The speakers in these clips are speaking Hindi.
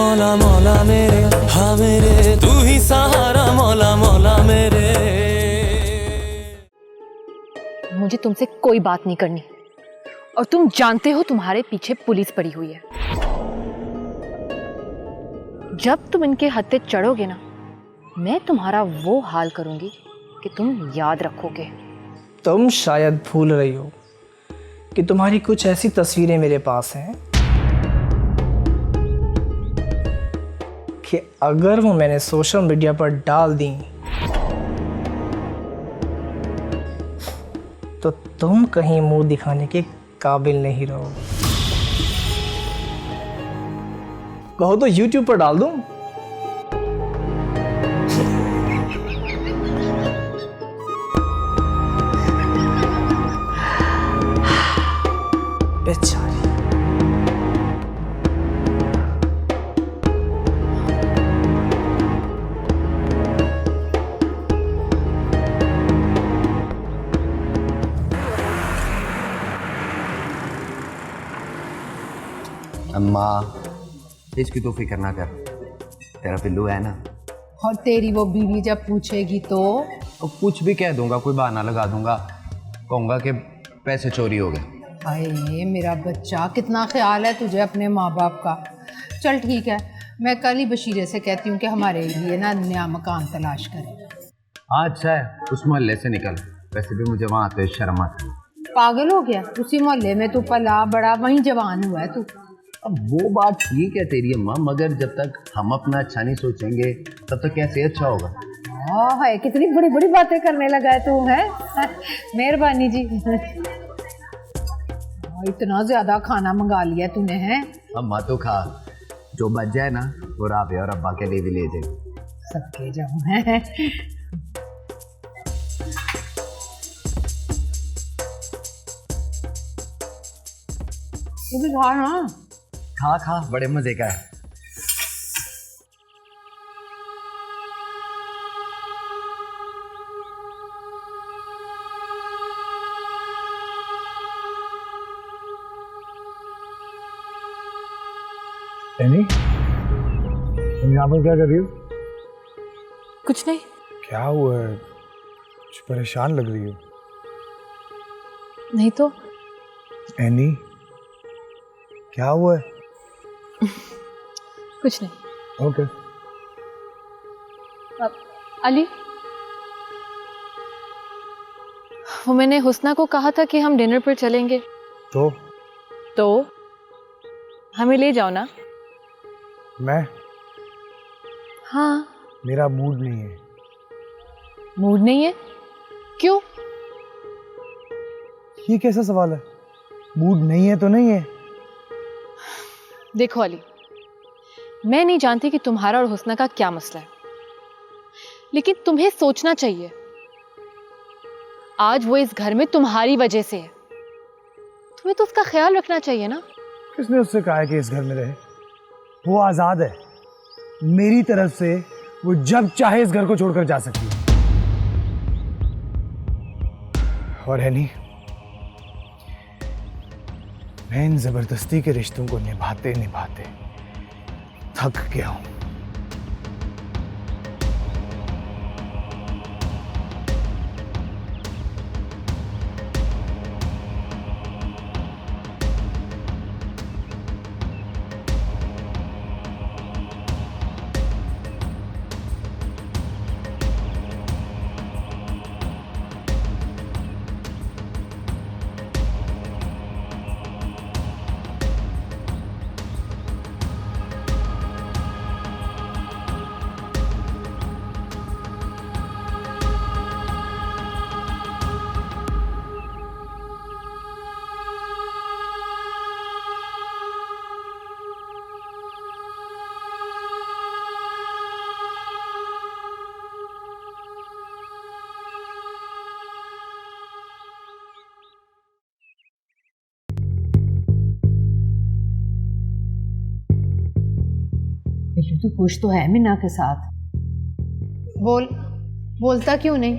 मौला मौला मेरे, हाँ मेरे तू ही सहारा, मौला मौला मेरे। मुझे तुमसे कोई बात नहीं करनी, और तुम जानते हो तुम्हारे पीछे पुलिस पड़ी हुई है। जब तुम इनके हत्थे चढ़ोगे ना, मैं तुम्हारा वो हाल करूंगी कि तुम याद रखोगे। तुम शायद भूल रही हो कि तुम्हारी कुछ ऐसी तस्वीरें मेरे पास हैं कि अगर वो मैंने सोशल मीडिया पर डाल दी तो तुम कहीं मुंह दिखाने के काबिल नहीं रहो। कहो तो YouTube पर डाल दूं? बेचारी। अम्मा इसकी तो फिक्र ना कर, तेरा पिल्लू है ना। और तेरी वो बीवी जब पूछेगी तो कुछ भी कह दूंगा, कोई बहाना लगा दूंगा, कहूँगा कि पैसे चोरी हो गए। हाय मेरा बच्चा, कितना ख्याल है तुझे अपने माँ बाप का। चल ठीक है, मैं कल ही बशीरे से कहती हूँ कि हमारे लिए ना नया मकान तलाश करें। अच्छा है, उस मोहल्ले से निकल, वैसे भी मुझे वहाँ आते शर्म आती है। पागल हो गया? उसी मोहल्ले में तू पला बड़ा, वहीं जवान हुआ है तू। अब वो बात ठीक है तेरी अम्मा, मगर जब तक हम अपना अच्छा नहीं सोचेंगे तब तक कैसे अच्छा होगा। है कितनी बड़ी बड़ी बातें करने लगा है तू, है। मेहरबानी जी। इतना ज्यादा खाना मंगा लिया तूने, है। अम्मा तो खा, जो बच जाए ना वो राबे और अब्बा के लिए भी ले जाए। सबके जाऊं है। तू भी खा ना। खा खा, बड़े मजे का है। एनी, तुम यहाँ पर क्या कर रही हो? कुछ नहीं। क्या हुआ है? कुछ परेशान लग रही हो। नहीं तो। एनी, क्या हुआ है? कुछ नहीं। ओके। अली, वो मैंने हुस्ना को कहा था कि हम डिनर पर चलेंगे। तो हमें ले जाओ ना। मैं? हाँ। मेरा मूड नहीं है। मूड नहीं है? क्यों? ये कैसा सवाल है? मूड नहीं है तो नहीं है। देखो अली, मैं नहीं जानती कि तुम्हारा और हुस्ना का क्या मसला है, लेकिन तुम्हें सोचना चाहिए आज वो इस घर में तुम्हारी वजह से है। तुम्हें तो उसका ख्याल रखना चाहिए ना। किसने उससे कहा है कि इस घर में रहे? वो आजाद है। मेरी तरफ से वो जब चाहे इस घर को छोड़कर जा सकती है। और है नहीं, मैं इन जबरदस्ती के रिश्तों को निभाते निभाते थक गया हूं। तू खुश तो है मीना के साथ? बोलता क्यों नहीं?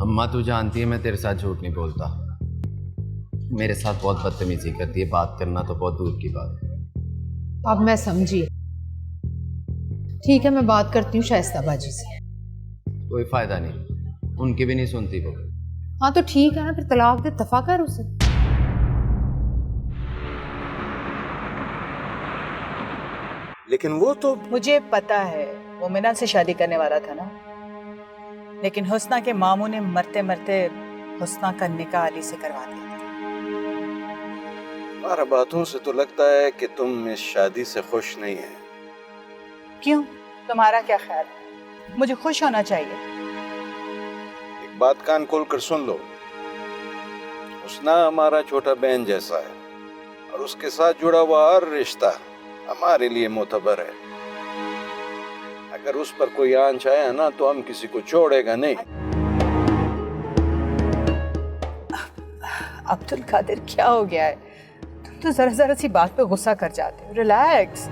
अम्मा तू जानती है मैं तेरे साथ झूठ नहीं बोलता। मेरे साथ बहुत बदतमीजी करती है, बात करना तो बहुत दूर की बात है। अब मैं समझी। ठीक है, मैं बात करती हूँ शाइस्ता बाजी से। कोई फायदा नहीं, उनकी भी नहीं सुनती वो। हाँ तो ठीक है ना, फिर तलाक दे, दफा कर उसे। लेकिन वो तो मुझे पता है वो मिना से शादी करने वाला था ना, लेकिन हुस्ना के मामू ने मरते मरते हुस्ना का निकाह अली से करवा दिया। तुम्हारा बातों से तो लगता है कि तुम इस शादी से खुश नहीं है। क्यों, तुम्हारा क्या ख्याल है? मुझे खुश होना चाहिए। एक बात कान खोल कर सुन लो, हुस्ना हमारा छोटा बहन जैसा है और उसके साथ जुड़ा हुआ हर रिश्ता हमारे लिए मोतबर है। अगर उस पर कोई आंच आया ना तो हम किसी को छोड़ेगा नहीं। अब्दुल कादिर, क्या हो गया है? तुम तो जरा जरा सी बात पे गुस्सा कर जाते हो। रिलैक्स।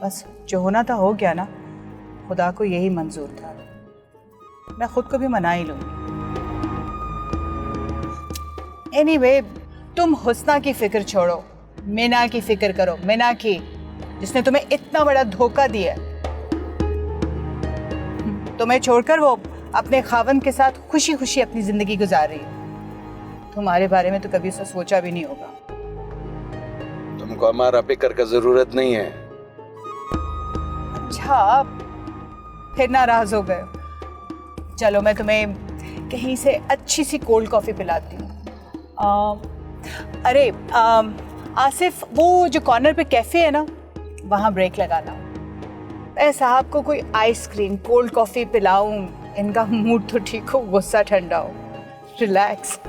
बस जो होना था हो गया ना, खुदा को यही मंजूर था। मैं खुद को भी मना ही लूंगी। एनीवे, तुम हुस्ना की फिक्र छोड़ो, मिना की फिक्र करो। मिना की, जिसने तुम्हें इतना बड़ा धोखा दिया। तुम्हें छोड़कर वो अपने खावन के साथ खुशी खुशी अपनी जिंदगी गुजार रही है। तुम्हारे बारे में तो कभी उसने सोचा भी नहीं होगा। तुमको हमारा फिक्र का जरूरत नहीं है। अच्छा, फिर नाराज हो गए। चलो मैं तुम्हें कहीं से अच्छी सी कोल्ड कॉफी पिलाती हूँ। अरे आसिफ, वो जो कॉर्नर पे कैफे है ना, वहाँ ब्रेक लगाना। मैं साहब को कोई आइसक्रीम कोल्ड कॉफी पिलाऊं, इनका मूड तो ठीक हो, गुस्सा ठंडा हो। रिलैक्स।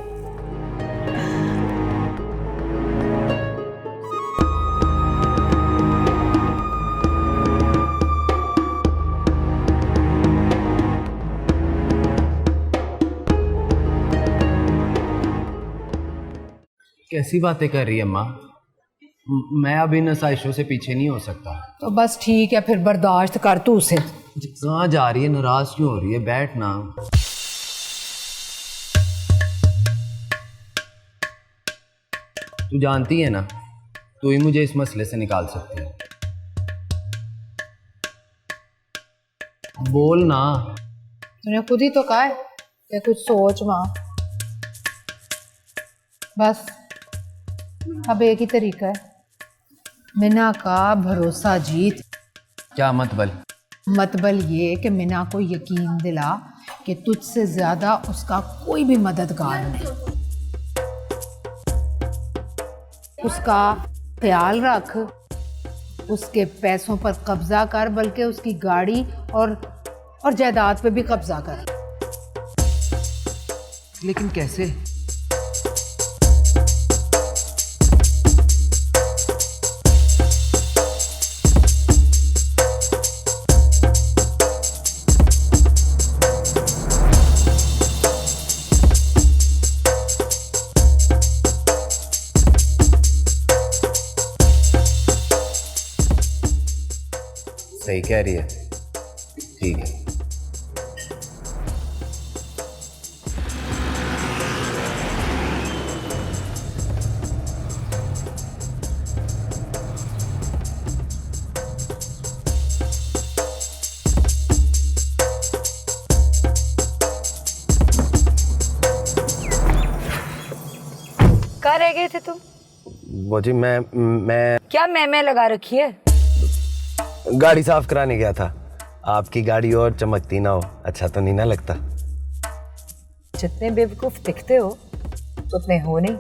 कैसी बातें कर रही है माँ? मैं अब इन आसाइशों से पीछे नहीं हो सकता। तो बस ठीक है, फिर बर्दाश्त कर तू उसे। कहाँ जा रही है? नाराज क्यों हो रही है? बैठ ना। तू जानती है ना, तू ही मुझे इस मसले से निकाल सकती है। बोल ना। तूने खुद ही तो कहा है कि कुछ सोच माँ। बस अब एक ही तरीका है, मिना का भरोसा जीत। क्या मतबल? मतबल ये कि मिना को यकीन दिला कि तुझसे ज्यादा उसका कोई भी मददगार नहीं। उसका ख्याल रख, उसके पैसों पर कब्जा कर, बल्कि उसकी गाड़ी और जायदाद पे भी कब्जा कर। लेकिन कैसे? सही कह रही है। ठीक है। कहाँ रह गए थे तुम? वो जी मैं क्या मैं लगा रखी है? गाड़ी साफ कराने गया था। आपकी गाड़ी और चमकती ना हो, अच्छा तो नहीं ना लगता। जितने बेवकूफ दिखते हो उतने हो नहीं।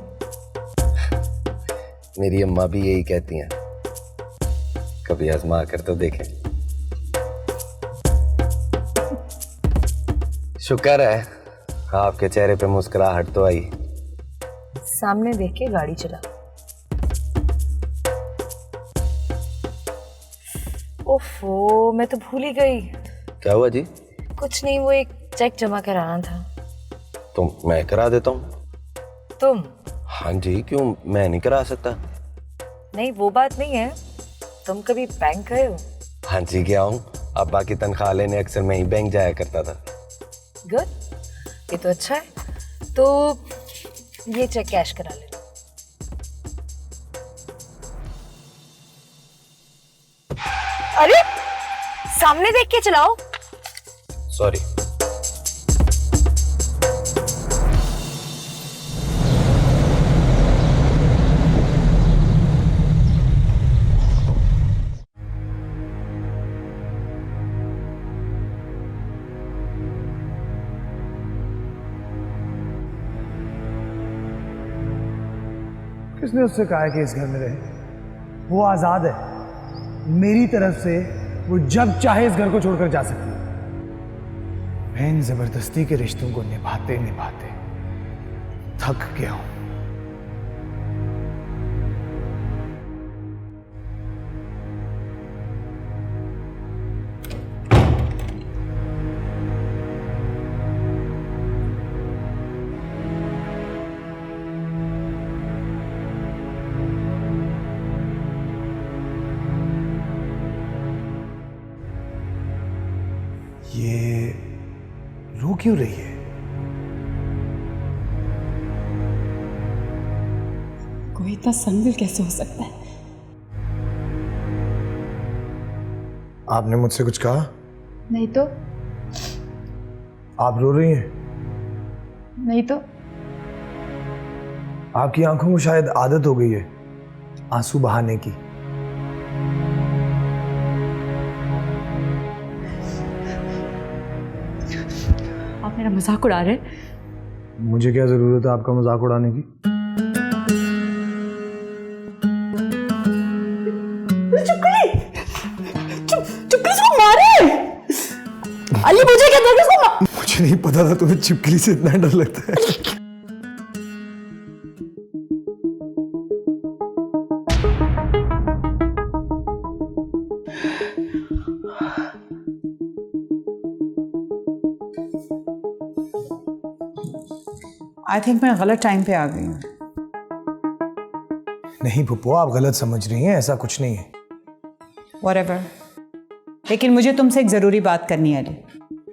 मेरी अम्मा भी यही कहती हैं, कभी आजमा कर तो देखें। शुक्र है आपके चेहरे पे मुस्कुराहट तो आई। सामने देख के गाड़ी चला। ओफो, मैं तो भूल ही गई। क्या हुआ जी? कुछ नहीं, वो एक चेक जमा कराना था। तो मैं करा देता हूँ। तुम? हाँ जी, क्यों मैं नहीं करा सकता? नहीं, वो बात नहीं है। तुम कभी बैंक गए हो? हाँ जी गया हूँ। अब्बा की तनख्वाह लेने अक्सर मैं ही बैंक जाया करता था। गुड, ये तो अच्छा है। तो ये चेक कैश करा ले। अरे सामने देख के चलाओ। सॉरी। किसने उससे कहा है कि इस घर में रहे? वो आजाद है। मेरी तरफ से वो जब चाहे इस घर को छोड़कर जा सकती है। मैं इन जबरदस्ती के रिश्तों को निभाते निभाते थक गया हूं। ये रो क्यों रही है? कोई इतना संगदिल कैसे हो सकता है? आपने मुझसे कुछ कहा? नहीं तो। आप रो रही हैं? नहीं तो। आपकी आंखों को शायद आदत हो गई है आंसू बहाने की। आप मेरा मजाक उड़ा रहे? मुझे क्या जरूरत है आपका मजाक उड़ाने की? चुपके से मारे। अली मुझे क्या दर्द है? मुझे नहीं पता था तुम्हें छिपकली से इतना डर लगता है। आई थिंक मैं गलत टाइम पे आ गई हूँ। नहीं पुप्पो, आप गलत समझ रही हैं, ऐसा कुछ नहीं है। Whatever. लेकिन मुझे तुमसे एक ज़रूरी बात करनी है अली।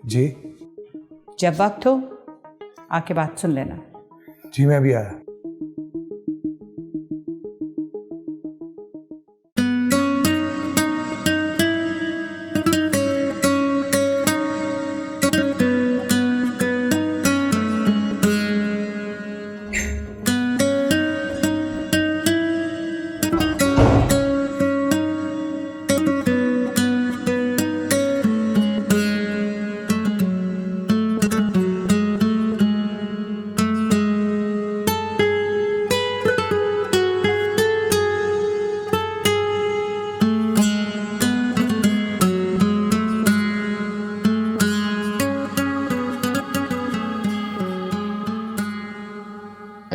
जी? जब वक्त हो आके बात सुन लेना। जी मैं अभी आया।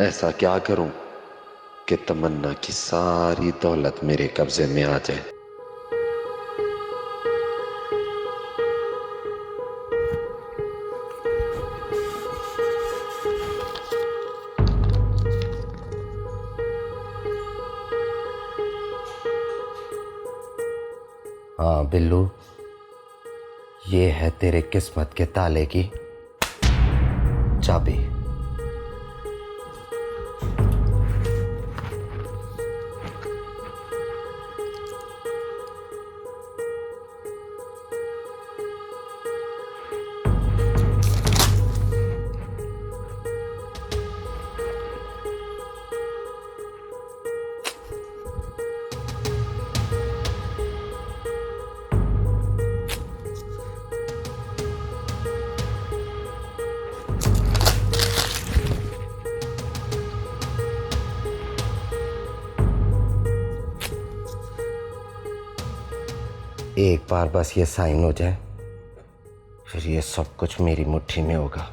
ऐसा क्या करूं कि तमन्ना की सारी दौलत मेरे कब्जे में आ जाए। हाँ बिल्लू, ये है तेरे किस्मत के ताले की चाबी। एक बार बस ये साइन हो जाए, फिर ये सब कुछ मेरी मुट्ठी में होगा।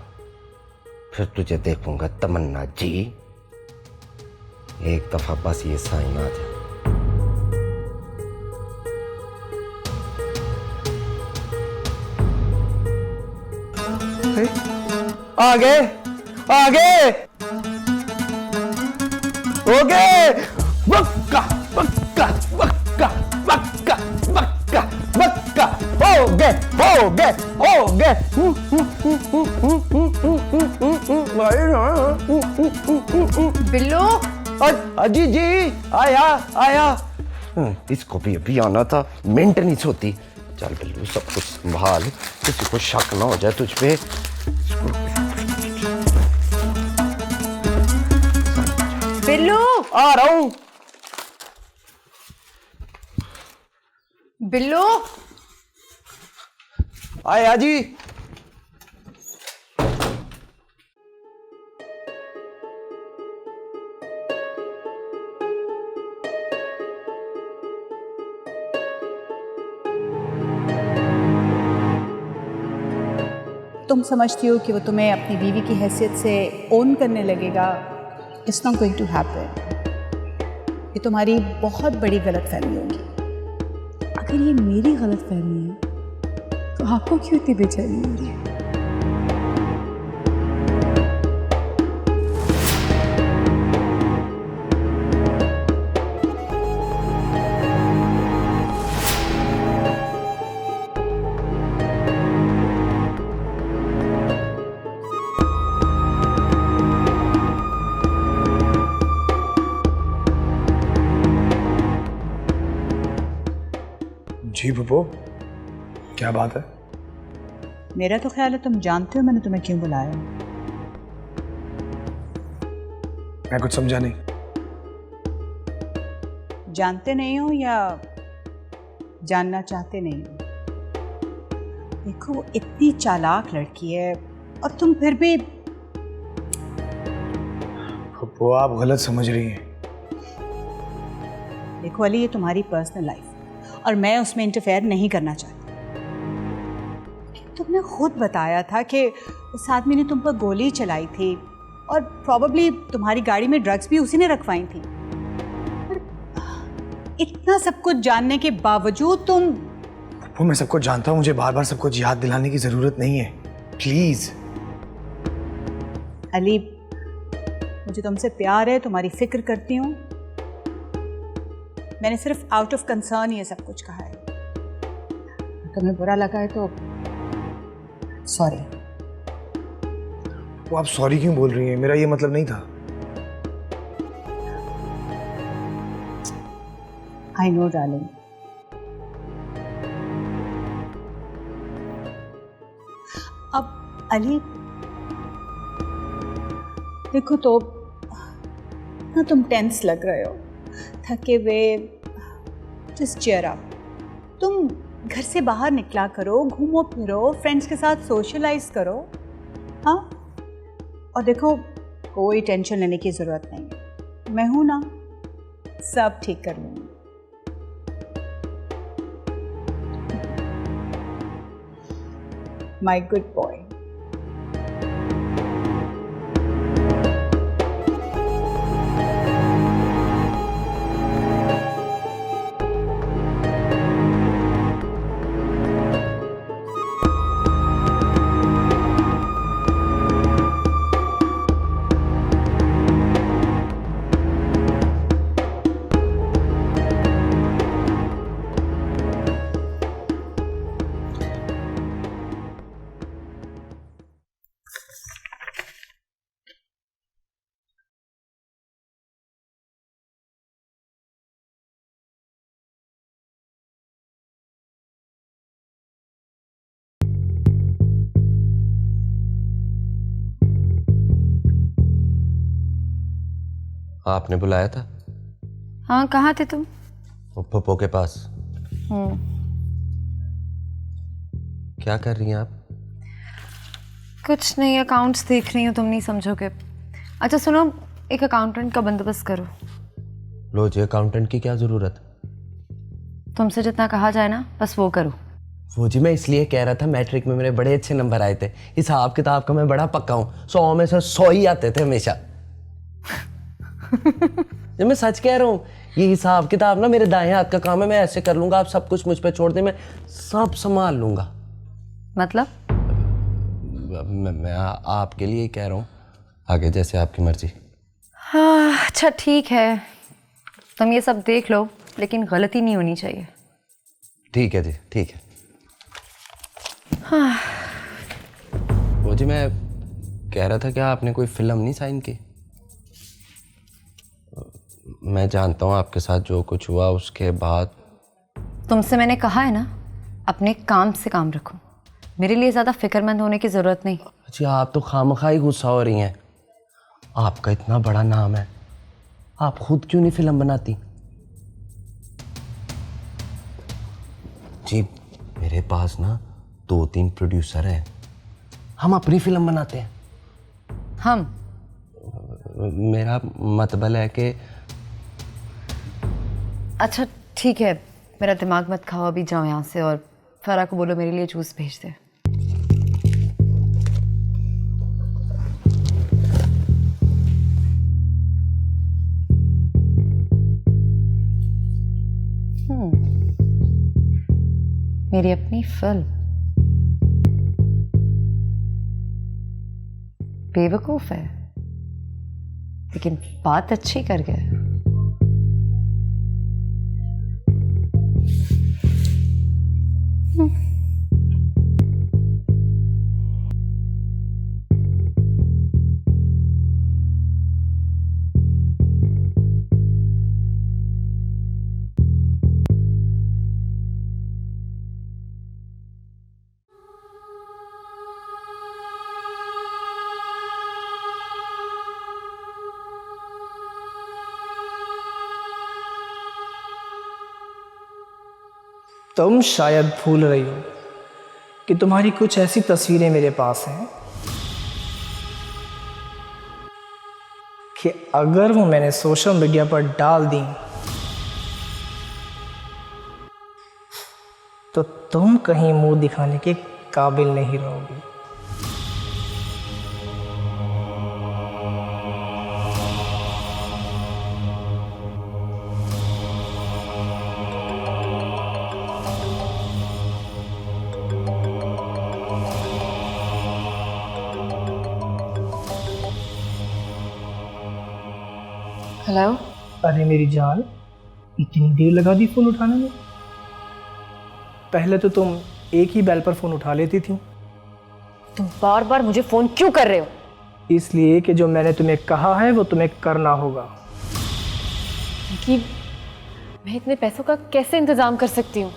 फिर तुझे देखूंगा तमन्ना जी। एक दफा बस ये साइन आ जाए। आगे आगे हो गए। बक्का बक्का बक्का बक्का बक्का बक्का हो गए हो गए हो गए। बिल्लू अजी जी आया आया। इसको भी अभी आना था, मेंटेनेंस होती। चल बिल्लू सब कुछ संभाल, किसी को शक ना हो जाए तुझ पे। बिल्लू, आ रहा हूं। बिल्लू, आया जी। तुम समझती हो कि वो तुम्हें अपनी बीवी की हैसियत से ओन करने लगेगा। It's not going to happen. ये तुम्हारी बहुत बड़ी गलतफहमी होगी। अगर ये मेरी गलतफहमी है तो आपको क्यों इतनी बेचैनी हो रही है? जी पप्पू, क्या बात है? मेरा तो ख्याल है तुम जानते हो मैंने तुम्हें क्यों बुलाया। मैं कुछ समझा नहीं। जानते नहीं हो या जानना चाहते नहीं हो? देखो वो इतनी चालाक लड़की है और तुम फिर भी। पप्पू आप गलत समझ रही हैं। देखो अली, ये तुम्हारी पर्सनल लाइफ और मैं उसमें इंटरफेयर नहीं करना चाहती। तुमने खुद बताया था कि उस आदमी ने तुम पर गोली चलाई थी और प्रॉबेबली तुम्हारी गाड़ी में ड्रग्स भी उसी ने रखवाई थी। पर इतना सब कुछ जानने के बावजूद तुम। पप्पू मैं सब कुछ जानता हूँ, मुझे बार बार सब कुछ याद दिलाने की जरूरत नहीं है, प्लीज। अली, मुझे तुमसे प्यार है, तुम्हारी फिक्र करती हूँ। मैंने सिर्फ आउट ऑफ कंसर्न ये सब कुछ कहा है। तुम्हें बुरा लगा है तो सॉरी। वो आप सॉरी क्यों बोल रही हैं? मेरा ये मतलब नहीं था। I know darling. अब अली देखो तो ना, तुम टेंस लग रहे हो, थके हुए। Just cheer up. तुम घर से बाहर निकला करो, घूमो फिरो, फ्रेंड्स के साथ सोशलाइज करो। हाँ, और देखो कोई टेंशन लेने की ज़रूरत नहीं है, मैं हूं ना, सब ठीक कर लूँगी। My good boy. आपने बुलाया था? हाँ, कहाँ थे तुम? पप्पो के पास। क्या कर रही हैं आप? कुछ नहीं, अकाउंट्स देख रही हूँ, तुम नहीं समझोगे। अच्छा सुनो, एक अकाउंटेंट का बंदोबस्त करो। लो जी, अकाउंटेंट की क्या जरूरत? तुमसे जितना कहा जाए ना, बस वो करो। वो जी मैं इसलिए कह रहा था, मैट्रिक में मेरे बड़े अच्छे नंबर आए थे, हिसाब किताब का मैं बड़ा पक्का हूँ, 100 में से 100 ही आते थे हमेशा। ये मैं सच कह रहा हूँ, ये हिसाब किताब ना मेरे दाएं हाथ का काम है, मैं ऐसे कर लूंगा, आप सब कुछ मुझ पे छोड़ दें, मैं सब संभाल लूंगा। मतलब? मैं आपके लिए कह रहा हूँ, आगे जैसे आपकी मर्जी। हाँ अच्छा ठीक है, तुम ये सब देख लो, लेकिन गलती नहीं होनी चाहिए। ठीक है जी, ठीक है। हाँ। वो जी मैं कह रहा था, क्या आपने कोई फिल्म नहीं साइन की? मैं जानता हूँ आपके साथ जो कुछ हुआ उसके बाद। तुमसे मैंने कहा है ना, अपने काम से काम रखो, मेरे लिए ज़्यादा फिक्रमंद होने की ज़रूरत नहीं। जी आप तो खामखा ही गुस्सा हो रही हैं। आपका इतना बड़ा नाम है, आप खुद क्यों नहीं फिल्म बनाती? जी मेरे पास ना 2-3 प्रोड्यूसर हैं, हम अपनी फिल्म बनाते हैं। हम? मेरा मतलब है कि अच्छा ठीक है, मेरा दिमाग मत खाओ, अभी जाओ यहाँ से और फरा को बोलो मेरे लिए जूस भेज दे। मेरी अपनी फिल्म, बेवकूफ है लेकिन बात अच्छी कर गया। तुम शायद भूल रही हो कि तुम्हारी कुछ ऐसी तस्वीरें मेरे पास हैं कि अगर वो मैंने सोशल मीडिया पर डाल दी तो तुम कहीं मुंह दिखाने के काबिल नहीं रहोगी। हेलो। अरे मेरी जान, इतनी देर लगा दी फ़ोन उठाने में? पहले तो तुम एक ही बेल पर फ़ोन उठा लेती थी। तुम बार बार मुझे फ़ोन क्यों कर रहे हो? इसलिए कि जो मैंने तुम्हें कहा है वो तुम्हें करना होगा। कि मैं इतने पैसों का कैसे इंतज़ाम कर सकती हूँ?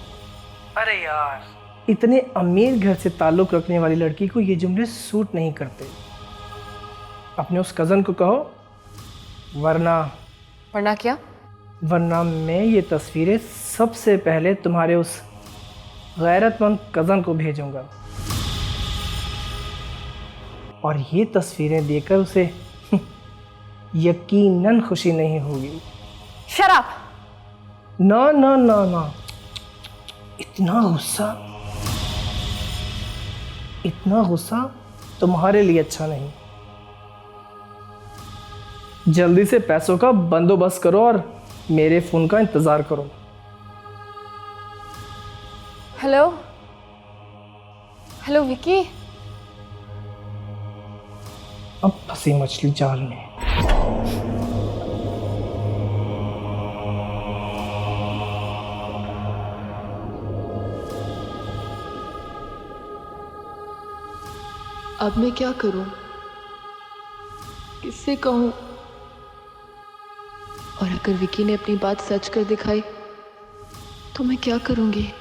अरे यार, इतने अमीर घर से ताल्लुक़ रखने वाली लड़की को ये जुमले सूट नहीं करते। अपने उस कज़न को कहो, वरना क्या? वरना मैं ये तस्वीरें सबसे पहले तुम्हारे उस गैरतमंद कज़न को भेजूंगा और ये तस्वीरें देखकर उसे यकीनन खुशी नहीं होगी। शराब! ना ना ना ना, इतना गुस्सा तुम्हारे लिए अच्छा नहीं। जल्दी से पैसों का बंदोबस्त करो और मेरे फ़ोन का इंतज़ार करो। Hello hello Vicky. अब फंसी मछली जाल में। अब मैं क्या करूं? किससे कहूं? और अगर विकी ने अपनी बात सच कर दिखाई तो मैं क्या करूंगी?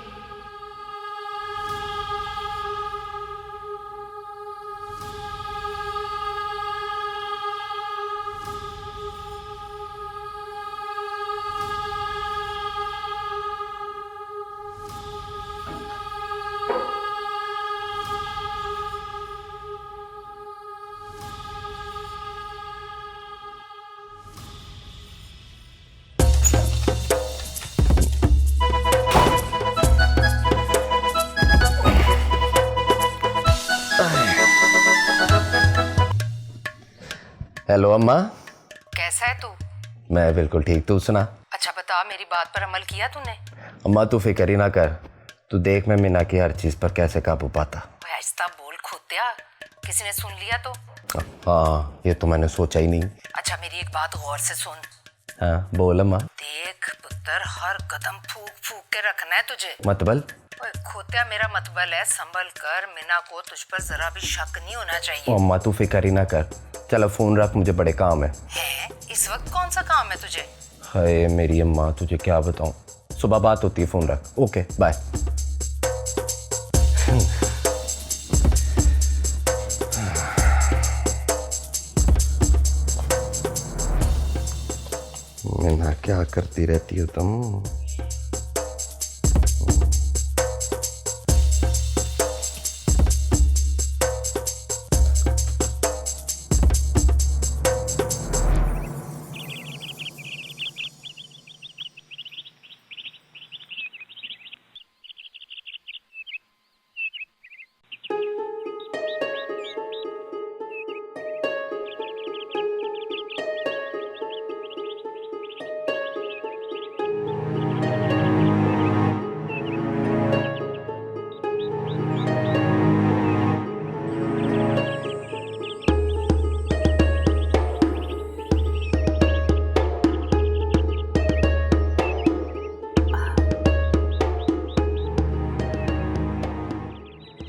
हेलो अम्मा। कैसा है तू? मैं बिल्कुल ठीक, तू सुना? अच्छा बता, मेरी बात पर अमल किया तूने? अम्मा तू फिक्र ही ना कर, तू देख मैं मीना की हर चीज़ पर कैसे काबू पाता। आहिस्ता बोल खोत्या, किसी ने सुन लिया तो? हाँ ये तो मैंने सोचा ही नहीं। अच्छा मेरी एक बात गौर से सुन। हाँ बोल अम्मा। देख पुत्र, हर कदम फूक फूक के रखना है तुझे। मतबल? ओए खोत्या, मेरा मतबल है संभल कर, मीना को तुझ पर जरा भी शक नहीं होना चाहिए। अम्मा तू फिक्र ही ना कर, चलो फोन रख, मुझे बड़े काम है। इस वक्त कौन सा काम है तुझे? हाय मेरी अम्मा, तुझे क्या बताऊं। सुबह बात होती है, फोन रख। Okay bye. मीना क्या करती रहती हो तुम?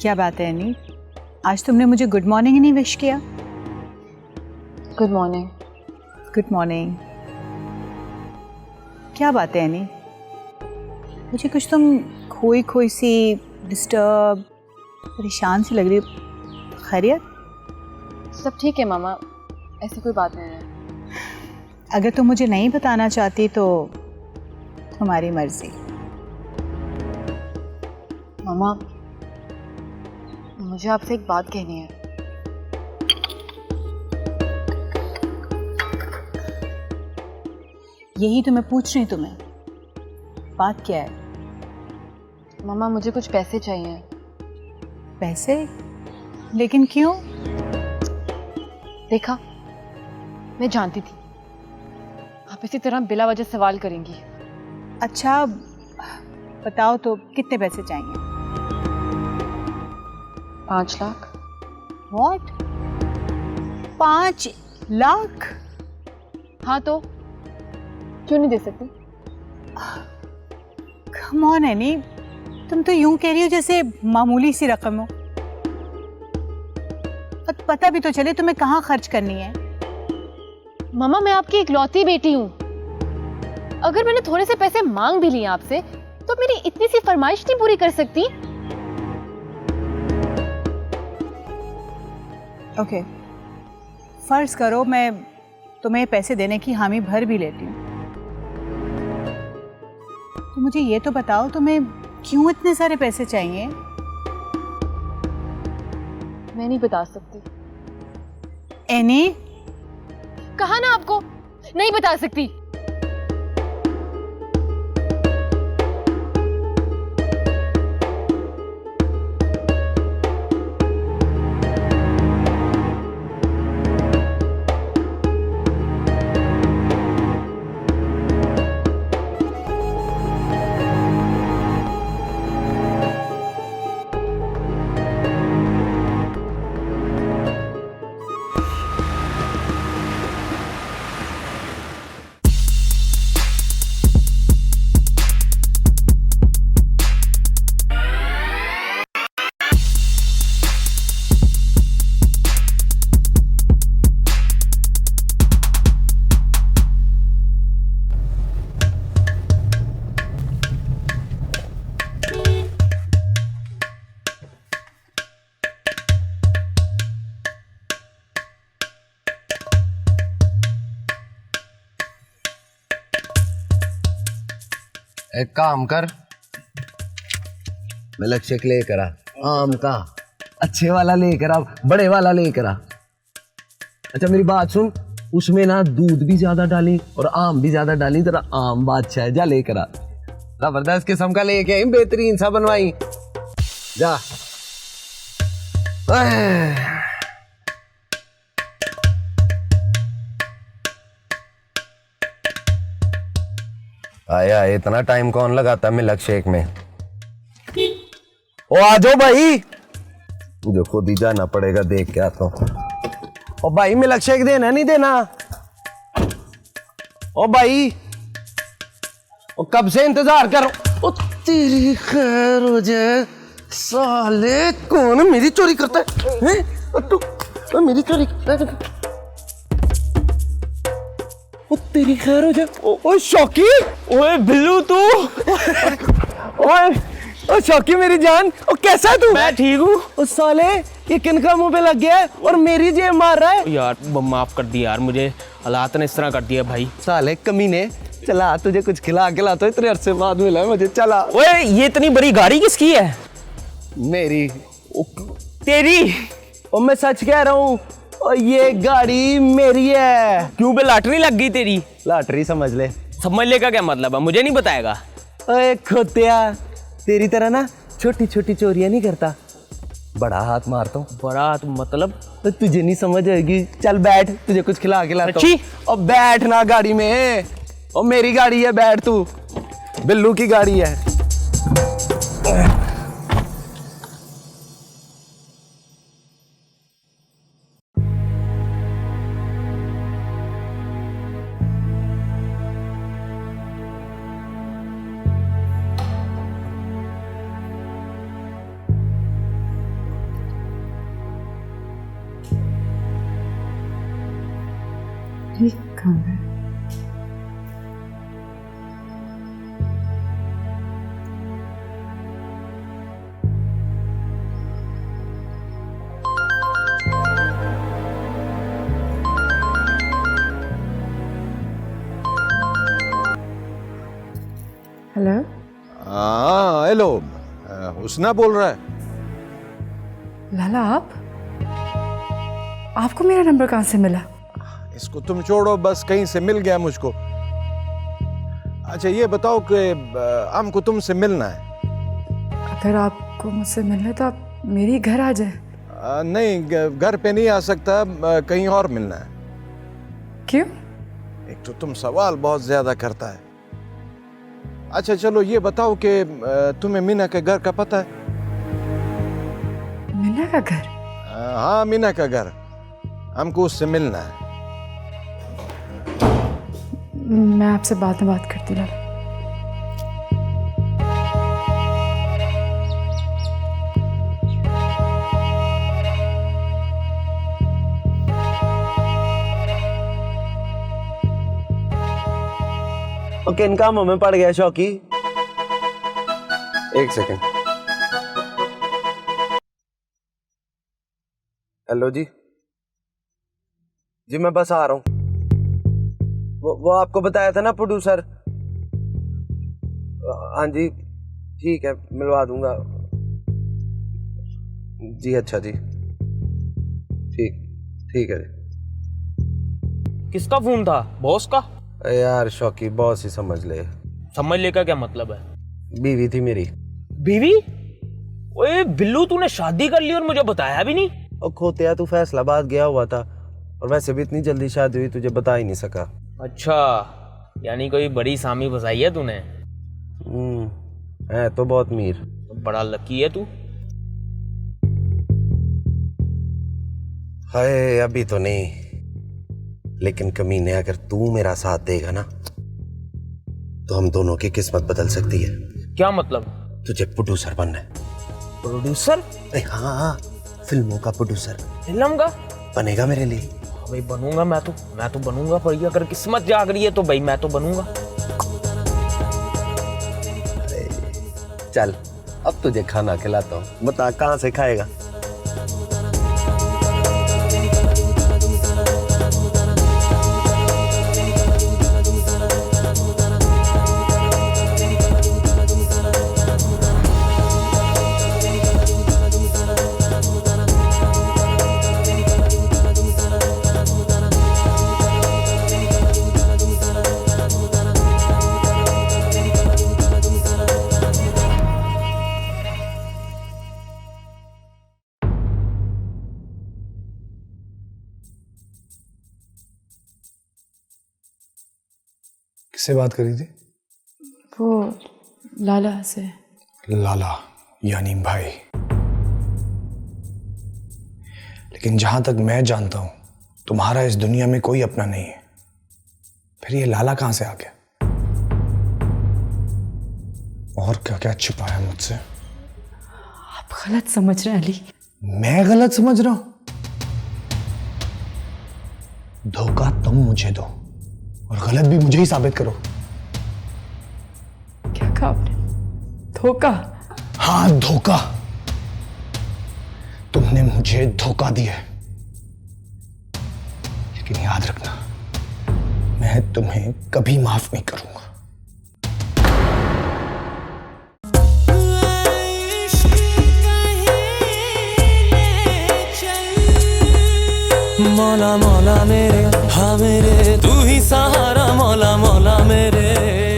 क्या बात है एनी, आज तुमने मुझे गुड मॉर्निंग ही नहीं विश किया। Good morning. Good morning. क्या बात है एनी, मुझे कुछ तुम खोई खोई सी, डिस्टर्ब, परेशान सी लग रही हो। खैरियत? सब ठीक है मामा, ऐसी कोई बात नहीं है। अगर तुम मुझे नहीं बताना चाहती तो तुम्हारी मर्जी। मामा मुझे आपसे एक बात कहनी है। यही तो मैं पूछ रही तुम्हें, बात क्या है? मामा मुझे कुछ पैसे चाहिए। पैसे? लेकिन क्यों? देखा, मैं जानती थी आप इसी तरह बिला वजह सवाल करेंगी। अच्छा बताओ तो कितने पैसे चाहिए? 5 लाख। What? 5 लाख? हाँ तो क्यों नहीं दे सकती? Come on एनी, तुम तो यूं कह रही हो जैसे मामूली सी रकम हो। पता भी तो चले तुम्हें कहाँ खर्च करनी है। मामा मैं आपकी इकलौती बेटी हूँ। अगर मैंने थोड़े से पैसे मांग भी लिए आपसे तो मेरी इतनी सी फरमाइश नहीं पूरी कर सकती। ओके, फर्ज करो मैं तुम्हें पैसे देने की हामी भर भी लेती हूँ, तो मुझे ये तो बताओ तुम्हें क्यों इतने सारे पैसे चाहिए? मैं नहीं बता सकती। एनी, कहा ना आपको, नहीं बता सकती। एक काम कर, मिल्क शेक लेकर आ, आम का अच्छे वाला लेकर आ, बड़े वाला लेकर आ। अच्छा मेरी बात सुन, उसमें ना दूध भी ज्यादा डाली और आम भी ज्यादा डाली, तेरा आम बादशाह है। जा लेकर आ, जबरदस्त किस्म का लेके आई, बेहतरीन सा बनवाई। जा। आया, इतना टाइम कौन लगाता मिल्क शेक में? ओ आ जाओ भाई, मुझे खुद ही जाना पड़ेगा, देख के आता हूँ। ओ भाई मिल्क शेक देना नहीं देना? ओ भाई, ओ कब से इंतजार कर। ओ तेरी खैर हो जाए, साले कौन मेरी चोरी करता है? तू मेरी चोरी करता है? ओ तेरी खैर हो जाए। ओ शौकी, ओए बिल्लू तू। ओए ओ शौकी मेरी जान, ओ कैसा है तू? मैं ठीक हूँ। ओ साले ये किनका मुंह पे लग गया है और मेरी जेब मार रहा है? यार माफ कर दिया यार, मुझे हालात ने इस तरह कर दिया भाई। साले कमीने, चला तुझे कुछ खिला तो इतने अरसे बाद मिला है मुझे, चला। ओए ये इतनी बड़ी गाड़ी किसकी है? मेरी। तेरी? ओ मैं सच कह रहा हूँ, और ये गाड़ी मेरी है। क्यों बे, लॉटरी लग गई तेरी? लॉटरी समझ ले। समझ ले का क्या मतलब है, मुझे नहीं बताएगा? ओए खोतिया, तेरी तरह ना छोटी छोटी चोरियां नहीं करता, बड़ा हाथ मारता हूँ। बड़ा हाथ मतलब? तो तुझे नहीं समझ आएगी, चल बैठ, तुझे कुछ खिला के लाता हूँ। और बैठ ना गाड़ी में, और मेरी गाड़ी है, बैठ तू, बिल्लू की गाड़ी है। कहाँ है? हेलो। हाँ हेलो, हुस्ना बोल रहा है। लाला आपको मेरा नंबर कहाँ से मिला? इसको तुम छोड़ो, बस कहीं से मिल गया मुझको। अच्छा ये बताओ कि हमको तुमसे मिलना है। अगर आपको मुझसे मिलना है तो आप मेरे घर आ जाए। नहीं, घर पे नहीं आ सकता, कहीं और मिलना है। क्यों? एक तो तुम सवाल बहुत ज्यादा करता है। अच्छा चलो ये बताओ कि तुम्हें मीना के घर का पता है? मीना का घर? हाँ मीना का घर, हमको उससे मिलना है। मैं आपसे बाद में बात करती लाला। ओके, इन कामों में पड़ गया शौकी। एक सेकंड। हेलो जी, जी मैं बस आ रहा हूँ। वो आपको बताया था ना प्रोड्यूसर? हाँ जी ठीक है, मिलवा दूंगा जी। अच्छा जी, ठीक है। किसका फोन था? बॉस का? यार शौकी, बॉस ही समझ ले। समझ ले का क्या मतलब है? बीवी थी मेरी। बीवी? ओए बिल्लू, तूने शादी कर ली और मुझे बताया भी नहीं? और खोतिया, तू फैसलाबाद गया हुआ था, और वैसे भी इतनी जल्दी शादी हुई, तुझे बता ही नहीं सका। अच्छा, यानी कोई बड़ी सामी फंसाई है तूने? है तो बहुत मीर। बड़ा लकी है तू। हाय अभी तो नहीं, लेकिन कमीने अगर तू मेरा साथ देगा ना तो हम दोनों की किस्मत बदल सकती है। क्या मतलब? तुझे प्रोड्यूसर बनना है। प्रोड्यूसर? हाँ, फिल्मों का प्रोड्यूसर। फिल्म का? बनेगा मेरे लिए? भाई बनूंगा, मैं तो बनूंगा, पर अगर किस्मत जाग रही है तो भाई मैं तो बनूंगा। चल अब तुझे खाना खिलाता हूँ, बता कहाँ से खाएगा? किससे बात करी थी? वो लाला से। लाला यानी भाई। लेकिन जहां तक मैं जानता हूं तुम्हारा इस दुनिया में कोई अपना नहीं है, फिर ये लाला कहां से आ गया? और क्या क्या छुपाया मुझसे? आप गलत समझ रहे हैं अली। मैं गलत समझ रहा हूं? धोखा तुम मुझे दो और गलत भी मुझे ही साबित करो। क्या कहा आपने? धोखा? हाँ, धोखा। तुमने मुझे धोखा दिया है, लेकिन याद रखना, मैं तुम्हें कभी माफ नहीं करूंगा। मौला मौला मेरे, हाँ मेरे, तू ही सहारा, मौला मौला मेरे।